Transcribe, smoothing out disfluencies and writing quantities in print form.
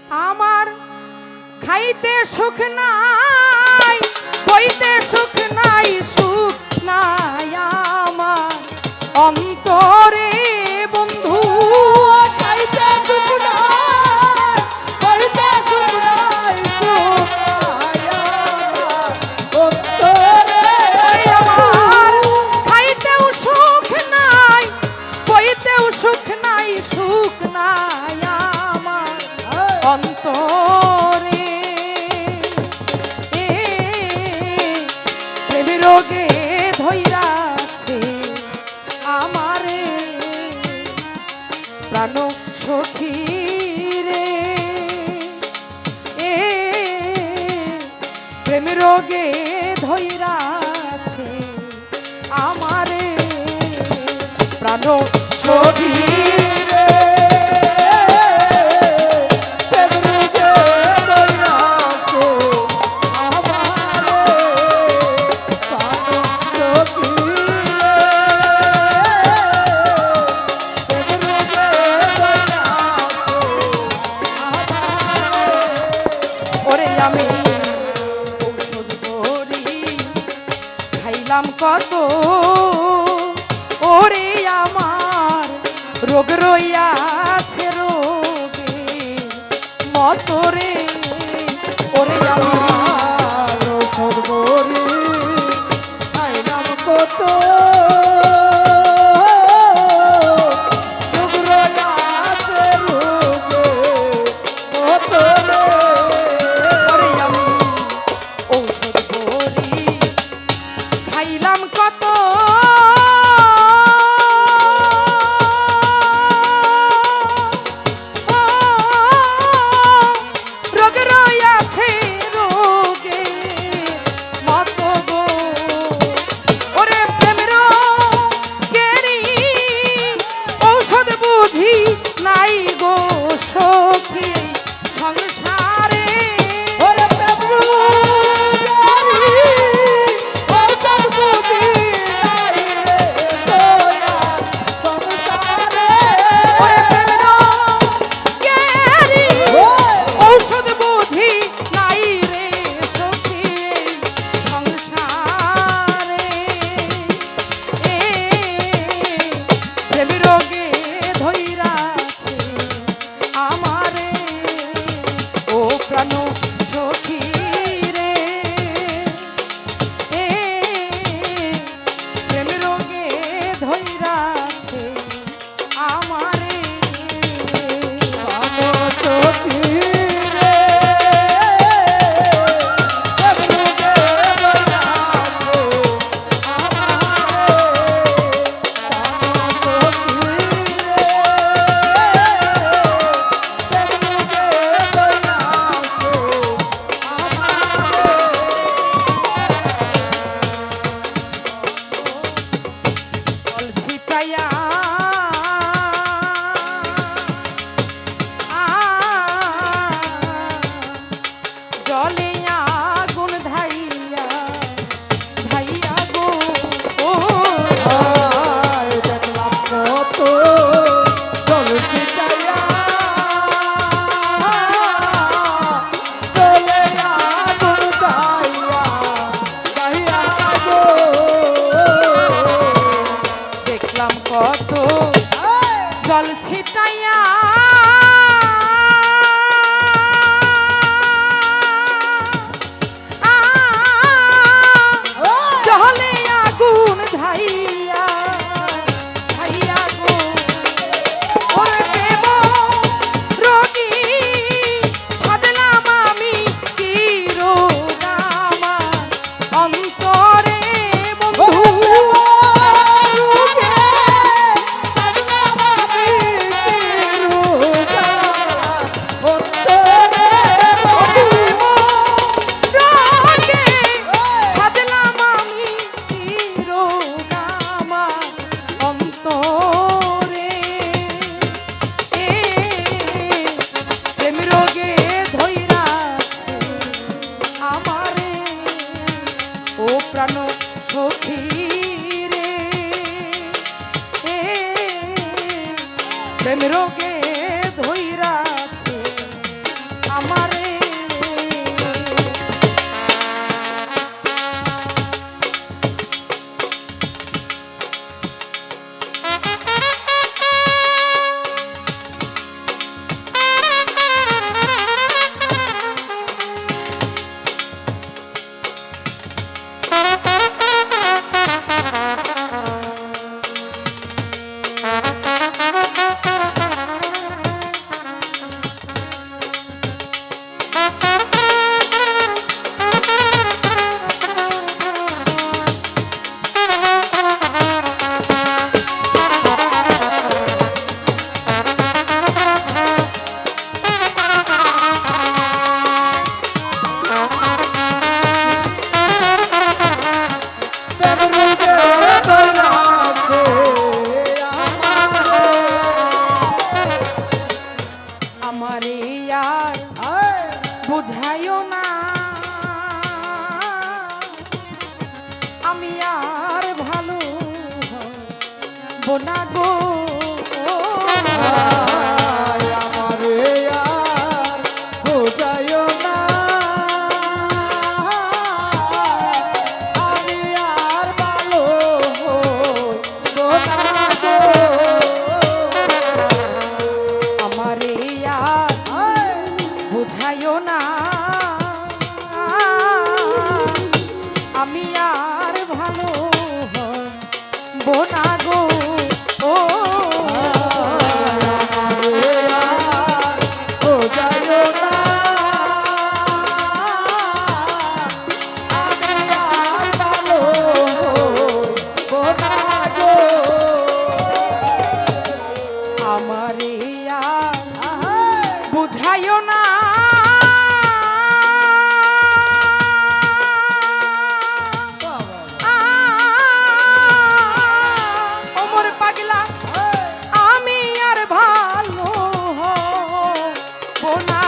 আমার খাইতে সুখ নাই, বইতে সুখ নাই, সুখ নাই আমার অন্তরে বন্ধু। খাইতে সুখ নাই, বইতে সুখ নাই, সুখ নাই আমার অন্তরে। আমার খাইতেও সুখ নাই, বইতেও সুখ নাই, সুখ নাই আমার অন্তরে। প্রেম রোগে ধইরাছে আমারে প্রাণ সখী রে, প্রেম রোগে ধইরাছে আমারে প্রাণ সখী রে। ওরে আমি ঔষধ করি খাইলাম কত, ওরে আমার রোগ রইয়াছে রোগে মতরে। ওরে আমার সর্বরি আইলাম কত ওরে আমি ঔষধ করি খাইলাম কত, রোগ রইয়াছে রোগে আমারে আমারে আর বুঝাইও না আমি আর ভালো বোনা গো আমারে আর বোঝাইও না আমি আর ভালো হইব না গো। আমারে আর বুঝাইও না আমি আর ভালো বোনা গো ও আমারে আর বোঝাইও না আমি আর ভালো হইব না গো। আমারে আর বুঝাইও না ওমর পাগলা আমি আর ভালো বোনা